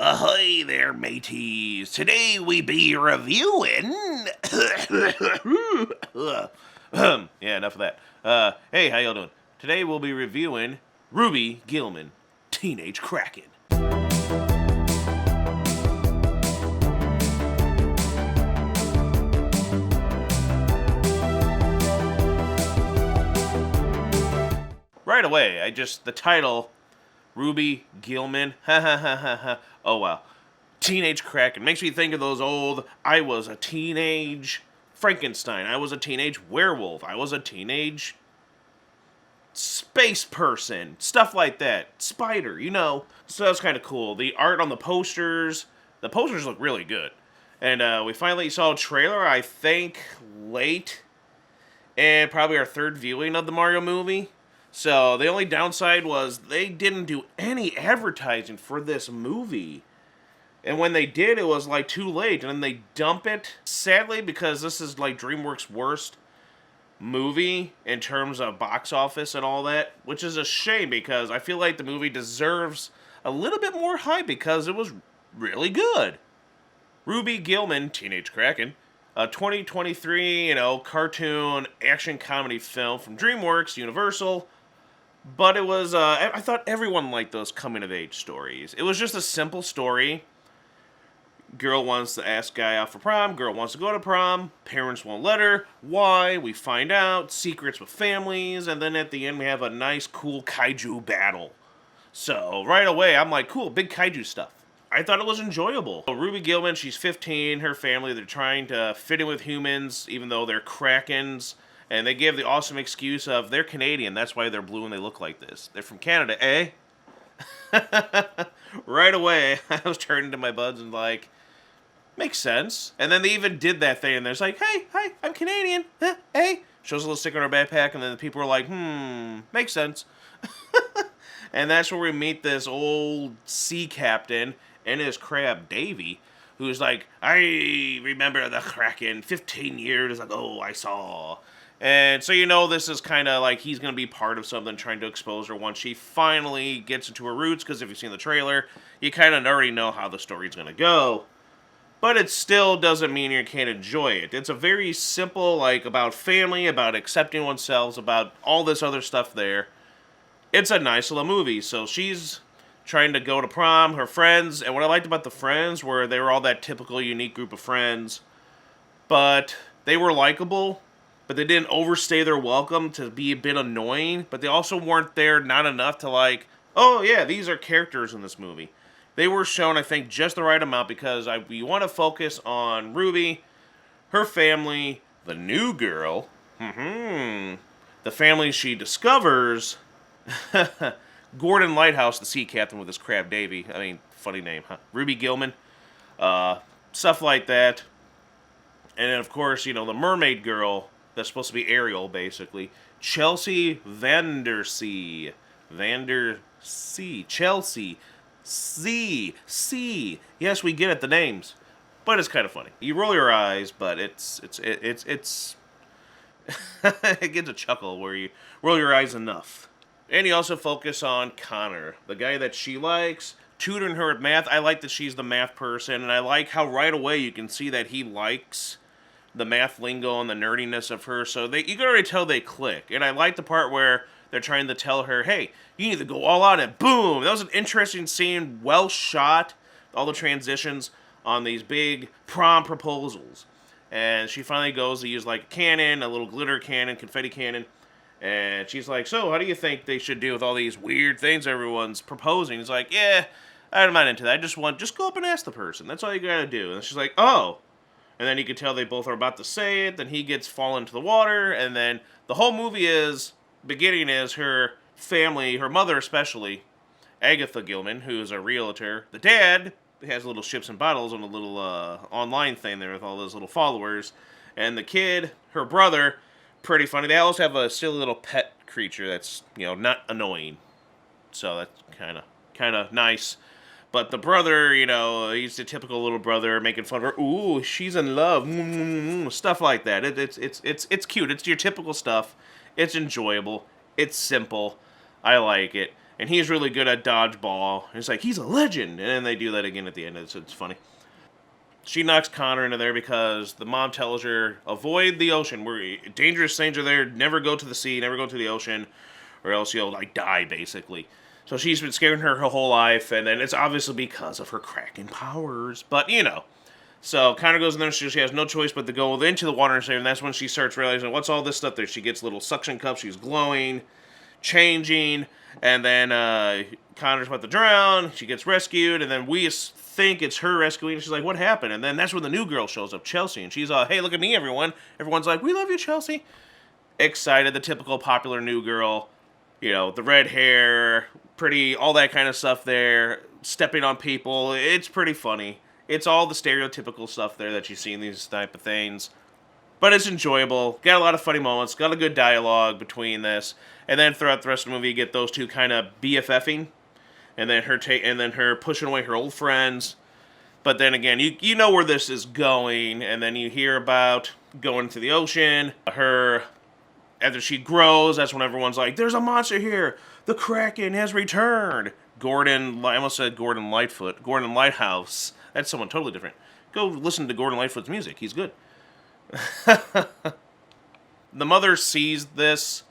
Ahoy there, mateys. Today we be reviewing... yeah, enough of that. Hey, how y'all doing? Today we'll be reviewing Ruby Gillman, Teenage Kraken. Right away, the title, Ruby Gillman, ha ha ha ha ha, oh wow. Teenage Kraken, makes me think of those old, I was a teenage Frankenstein, I was a teenage werewolf, I was a teenage space person, stuff like that, spider, you know. So that's kind of cool. The art on the posters look really good. And we finally saw a trailer, I think, late, and probably our third viewing of the Mario movie. So the only downside was they didn't do any advertising for this movie. And when they did, it was like too late. And then they dump it, sadly, because this is like DreamWorks' worst movie in terms of box office and all that. Which is a shame because I feel like the movie deserves a little bit more hype because it was really good. Ruby Gillman, Teenage Kraken. A 2023, cartoon action comedy film from DreamWorks, Universal. But it was, I thought everyone liked those coming-of-age stories. It was just a simple story. Girl wants to ask guy out for prom. Girl wants to go to prom. Parents won't let her. Why? We find out. Secrets with families. And then at the end, we have a nice, cool kaiju battle. So, right away, I'm like, cool, big kaiju stuff. I thought it was enjoyable. So Ruby Gillman, she's 15. Her family, they're trying to fit in with humans, even though they're Krakens. And they give the awesome excuse of they're Canadian, that's why they're blue and they look like this. They're from Canada, eh? Right away, I was turning to my buds and like, makes sense. And then they even did that thing and there's like, hey, hi, I'm Canadian, huh, hey. Shows a little sticker on her backpack and then the people are like, makes sense. And that's where we meet this old sea captain and his crab, Davy, who's like, I remember the Kraken 15 years ago I saw. And so this is kind of like he's going to be part of something trying to expose her once she finally gets into her roots, because if you've seen the trailer, you kind of already know how the story's going to go. But it still doesn't mean you can't enjoy it. It's a very simple, like, about family, about accepting oneself, about all this other stuff there. It's a nice little movie. So she's trying to go to prom, her friends, and what I liked about the friends were they were all that typical unique group of friends, but they were likable. But they didn't overstay their welcome to be a bit annoying. But they also weren't there not enough to like, oh yeah, these are characters in this movie. They were shown, I think, just the right amount because we want to focus on Ruby, her family, the new girl, the family she discovers, Gordon Lighthouse, the sea captain with his crab Davy. I mean, funny name, huh? Ruby Gillman, stuff like that. And then, of course, the mermaid girl. That's supposed to be Ariel, basically. Chelsea Vandersea. Chelsea. C. Yes, we get it, the names. But it's kind of funny. You roll your eyes, but it's it gets a chuckle where you roll your eyes enough. And you also focus on Connor, the guy that she likes, tutoring her at math. I like that she's the math person, and I like how right away you can see that he likes the math lingo and the nerdiness of her, so you can already tell they click. And I like the part where they're trying to tell her, hey, you need to go all out, and boom! That was an interesting scene, well shot, all the transitions on these big prom proposals. And she finally goes to use like a cannon, a little glitter cannon, confetti cannon, and she's like, so how do you think they should do with all these weird things everyone's proposing? He's like, yeah, I'm not into that, just go up and ask the person, that's all you gotta do. And she's like, oh. And then you can tell they both are about to say it. Then he gets fallen into the water. And then the whole movie beginning is her family, her mother especially, Agatha Gillman, who is a realtor. The dad has little ships and bottles on a little online thing there with all those little followers. And the kid, her brother, pretty funny. They always have a silly little pet creature that's, not annoying. So that's kind of nice. But the brother, he's the typical little brother making fun of her. Ooh, she's in love. Stuff like that. It's cute. It's your typical stuff. It's enjoyable. It's simple. I like it. And he's really good at dodgeball. And it's like, he's a legend. And then they do that again at the end. It's funny. She knocks Connor into there because the mom tells her, avoid the ocean. We're dangerous things are there. Never go to the sea. Never go to the ocean. Or else you'll, like, die, basically. So she's been scaring her whole life. And then it's obviously because of her Kraken powers. But, you know. So Connor goes in there. She has no choice but to go into the water and save. And that's when she starts realizing, what's all this stuff there? She gets little suction cups. She's glowing, changing. And then Connor's about to drown. She gets rescued. And then we think it's her rescuing. She's like, what happened? And then that's when the new girl shows up, Chelsea. And she's hey, look at me, everyone. Everyone's like, we love you, Chelsea. Excited, the typical popular new girl. You know, the red hair, pretty, all that kind of stuff there. Stepping on people. It's pretty funny. It's all the stereotypical stuff there that you see in these type of things. But it's enjoyable. Got a lot of funny moments. Got a good dialogue between this. And then throughout the rest of the movie, you get those two kind of BFFing. And then her pushing away her old friends. But then again, you know where this is going. And then you hear about going to the ocean. Her, after she grows, that's when everyone's like, there's a monster here. The Kraken has returned. I almost said Gordon Lightfoot. Gordon Lighthouse. That's someone totally different. Go listen to Gordon Lightfoot's music. He's good. The mother sees this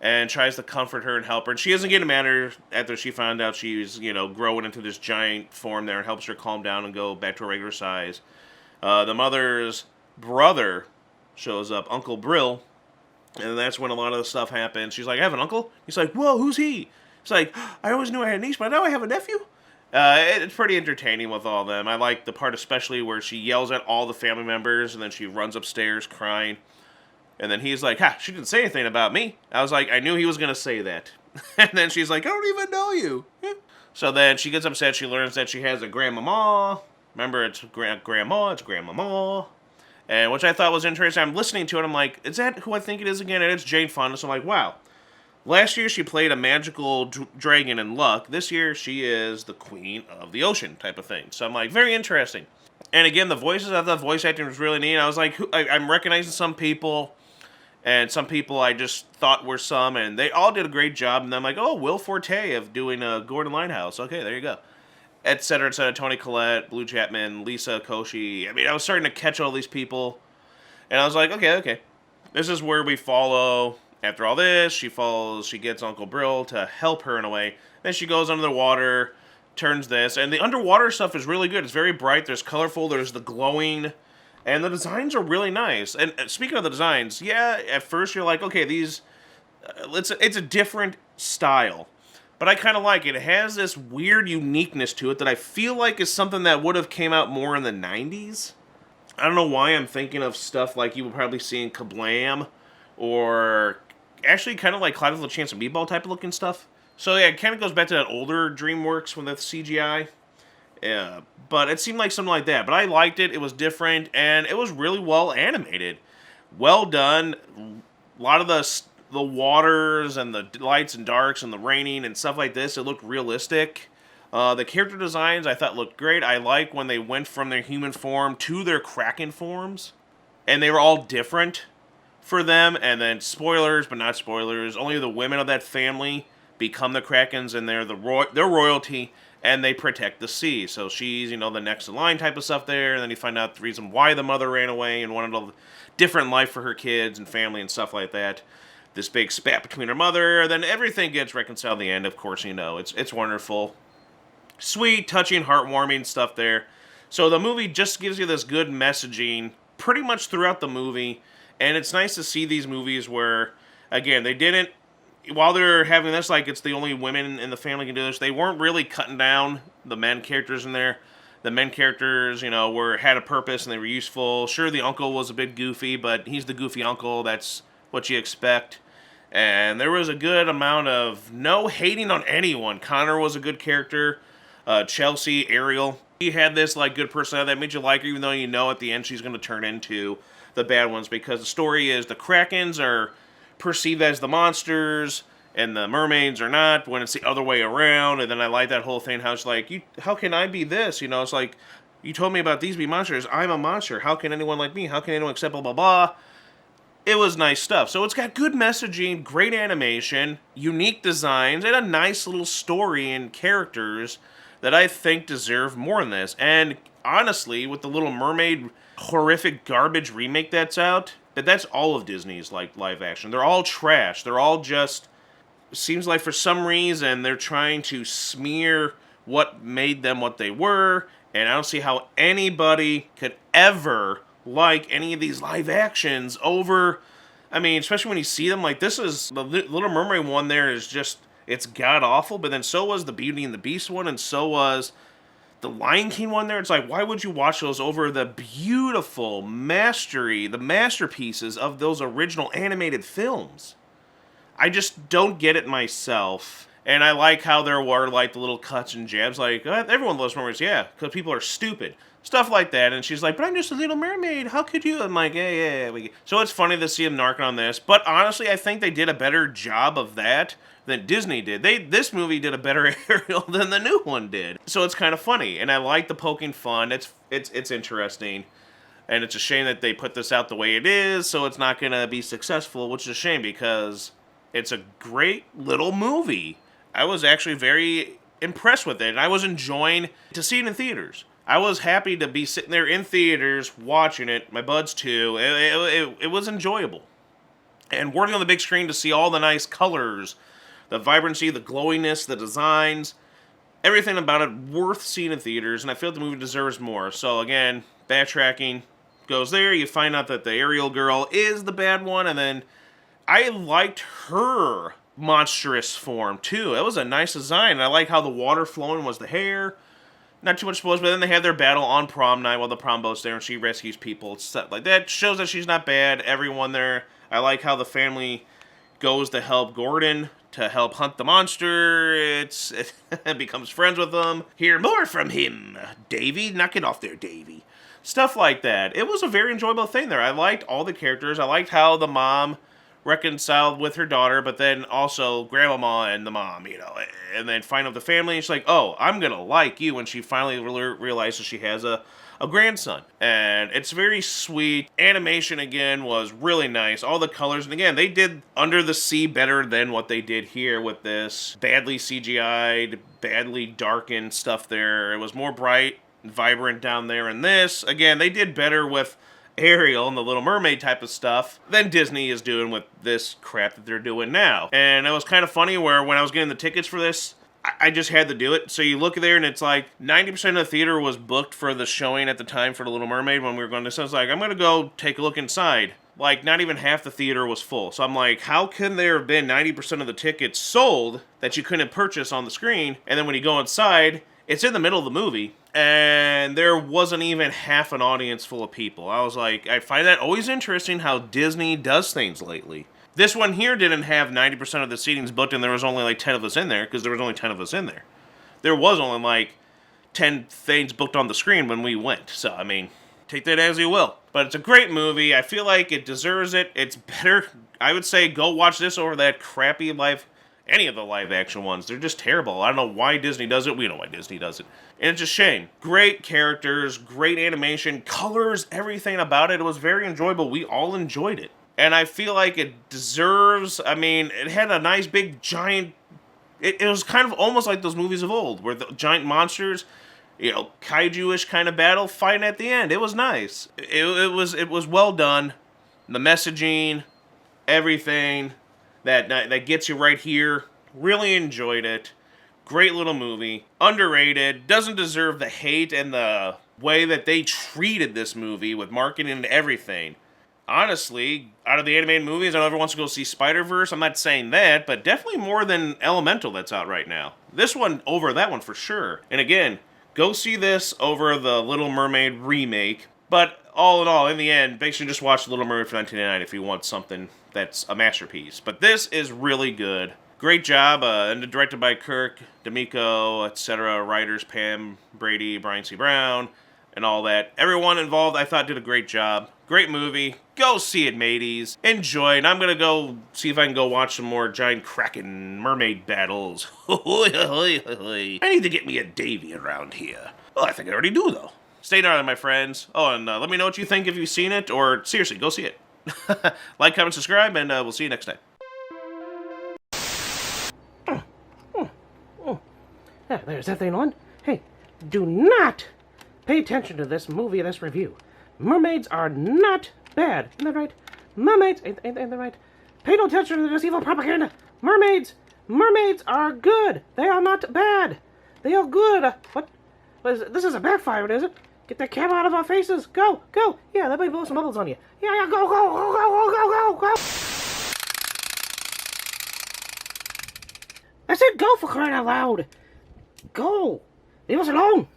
and tries to comfort her and help her. And she doesn't get mad at her after she found out she's, growing into this giant form there, and helps her calm down and go back to her regular size. The mother's brother shows up, Uncle Brill, and that's when a lot of the stuff happens. She's like, I have an uncle? He's like, whoa, who's he? He's like, I always knew I had a niece, but now I have a nephew? It's pretty entertaining with all of them. I like the part especially where she yells at all the family members, and then she runs upstairs crying. And then he's like, she didn't say anything about me. I was like, I knew he was going to say that. And then she's like, I don't even know you. So then she gets upset. She learns that she has a grandmama. Remember, it's grandma, it's grandmama. And which I thought was interesting. I'm listening to it. I'm like, is that who I think it is again? And it's Jane Fonda. So I'm like, wow. Last year she played a magical dragon in Luck. This year she is the queen of the ocean type of thing. So I'm like, very interesting. And again, the voices, I thought the voice acting was really neat. I was like, I'm recognizing some people. And some people I just thought were some, and they all did a great job. And I'm like, oh, Will Forte of doing Gordon Lighthouse. Okay, there you go. Et cetera, et cetera. Toni Collette, Blue Chapman, Lisa Koshy. I mean, I was starting to catch all these people. And I was like, okay. This is where we follow. After all this, she gets Uncle Brill to help her in a way. Then she goes under the water, turns this. And the underwater stuff is really good. It's very bright. There's colorful. There's the glowing. And the designs are really nice. And speaking of the designs, yeah, at first you're like, okay, these, it's a different style. But I kind of like it. It has this weird uniqueness to it that I feel like is something that would have came out more in the 90s. I don't know why I'm thinking of stuff like you would probably see in Kablam, or actually kind of like Cloud with a Chance of Meatball type of looking stuff. So yeah, it kind of goes back to that older DreamWorks with the CGI. Yeah, but it seemed like something like that. But I liked it. It was different, and it was really well animated. Well done. A lot of the waters and the lights and darks and the raining and stuff like this, it looked realistic. The character designs I thought looked great. I like when they went from their human form to their Kraken forms. And they were all different for them. And then spoilers, but not spoilers. Only the women of that family become the Krakens, and they're they're royalty. And they protect the sea. So she's, the next in line type of stuff there. And then you find out the reason why the mother ran away and wanted a different life for her kids and family and stuff like that. This big spat between her mother. Then everything gets reconciled in the end. Of course, it's wonderful. Sweet, touching, heartwarming stuff there. So the movie just gives you this good messaging pretty much throughout the movie. And it's nice to see these movies where, again, they didn't, while they're having this, like it's the only women in the family can do this, they weren't really cutting down the men characters in there. The men characters, had a purpose and they were useful. Sure, the uncle was a bit goofy, but he's the goofy uncle. That's what you expect. And there was a good amount of no hating on anyone. Connor was a good character. Chelsea, Ariel, he had this good personality that made you like her, even though at the end she's going to turn into the bad ones, because the story is the Krakens are perceived as the monsters, and the mermaids are not, when it's the other way around. And then I like that whole thing, how it's like, how can I be this? It's like, you told me about these be monsters. I'm a monster. How can anyone like me? How can anyone accept blah, blah, blah? it was nice stuff. So it's got good messaging, great animation, unique designs, and a nice little story and characters that I think deserve more than this. And honestly, with the Little Mermaid horrific garbage remake that's out, that's all of Disney's like live action. They're all trash. They're all just, seems like for some reason they're trying to smear what made them what they were, and I don't see how anybody could ever like any of these live actions over, I mean, especially when you see them, like, this is, the Little Mermaid one there is just, it's god-awful, but then so was the Beauty and the Beast one, and so was the Lion King one there. It's like, why would you watch those over the beautiful mastery, the masterpieces of those original animated films? I just don't get it myself. And I like how there were, like, the little cuts and jabs, like, everyone loves mermaids, yeah, because people are stupid. Stuff like that, and she's like, but I'm just a little mermaid, how could you? I'm like, yeah. So it's funny to see him narking on this, but honestly, I think they did a better job of that than Disney did. This movie did a better Ariel than the new one did. So it's kind of funny, and I like the poking fun. It's interesting, and it's a shame that they put this out the way it is, so it's not going to be successful, which is a shame, because it's a great little movie. I was actually very impressed with it, and I was enjoying to see it in theaters. I was happy to be sitting there in theaters watching it, my buds too. It was enjoyable. And working on the big screen to see all the nice colors, the vibrancy, the glowiness, the designs, everything about it worth seeing in theaters, and I feel like the movie deserves more. So again, backtracking goes there, you find out that the Ariel girl is the bad one, and then I liked her monstrous form too. It was a nice design, and I like how the water flowing was the hair. Not too much spoilers, but then they have their battle on prom night while the prom boat's there and she rescues people. Stuff like that shows that she's not bad. Everyone there. I like how the family goes to help Gordon to help hunt the monster. It becomes friends with them. Hear more from him, Davy. Knock it off there, Davy. Stuff like that. It was a very enjoyable thing there. I liked all the characters. I liked how the mom reconciled with her daughter, but then also grandmama and the mom, and then find out the family, and she's like, oh, I'm gonna like you, when she finally realizes she has a grandson. And it's very sweet. Animation, again, was really nice. All the colors, and again, they did Under the Sea better than what they did here with this badly CGI'd, badly darkened stuff there. It was more bright, vibrant down there in this. Again, they did better with Ariel and the Little Mermaid type of stuff than Disney is doing with this crap that they're doing now. And it was kind of funny where when I was getting the tickets for this, I just had to do it. So you look there and it's like 90% of the theater was booked for the showing at the time for the Little Mermaid when we were going to. So I was like, I'm going to go take a look inside. Like, not even half the theater was full. So I'm like, how can there have been 90% of the tickets sold that you couldn't purchase on the screen? And then when you go inside, it's in the middle of the movie, and there wasn't even half an audience full of people. I was like, I find that always interesting how Disney does things lately. This one here didn't have 90% of the seatings booked, and there was only like 10 of us in there, because there was only 10 of us in there. There was only like 10 things booked on the screen when we went. So, I mean, take that as you will. But it's a great movie. I feel like it deserves it. It's better. I would say go watch this over that crappy any of the live action ones. They're just terrible. I don't know why Disney does it. We know why Disney does it. And it's a shame. Great characters, great animation, colors, everything about it. It was very enjoyable. We all enjoyed it. And I feel like it deserves, I mean, it had a nice big giant, it was kind of almost like those movies of old, where the giant monsters, kaiju-ish kind of battle fighting at the end. It was nice. It was well done. The messaging, everything. That gets you right here. Really enjoyed it. Great little movie. Underrated. Doesn't deserve the hate and the way that they treated this movie with marketing and everything. Honestly, out of the animated movies, I know everyone wants to go see Spider-Verse. I'm not saying that, but definitely more than Elemental that's out right now. This one over that one for sure. And again, go see this over the Little Mermaid remake. But all in all, in the end, basically just watch Little Mermaid for $19.99 if you want something that's a masterpiece. But this is really good. Great job, and directed by Kirk, D'Amico, etc. Writers Pam Brady, Brian C. Brown, and all that. Everyone involved, I thought, did a great job. Great movie. Go see it, mateys. Enjoy. And I'm going to go see if I can go watch some more giant Kraken mermaid battles. I need to get me a Davy around here. Well, I think I already do, though. Stay down, my friends. Oh, and let me know what you think if you've seen it, or seriously, go see it. Like, comment, subscribe, and we'll see you next time. There's that thing on. Hey, do not pay attention to this movie or this review. Mermaids are not bad. Isn't that right? Mermaids, ain't that right? Pay no attention to this evil propaganda. Mermaids are good. They are not bad. They are good. What is it? This isn't backfiring, is it? Get that camera out of our faces. Go. Yeah, that might blow some bubbles on you. Yeah, go. I said go, for crying out loud. Go. Leave us alone.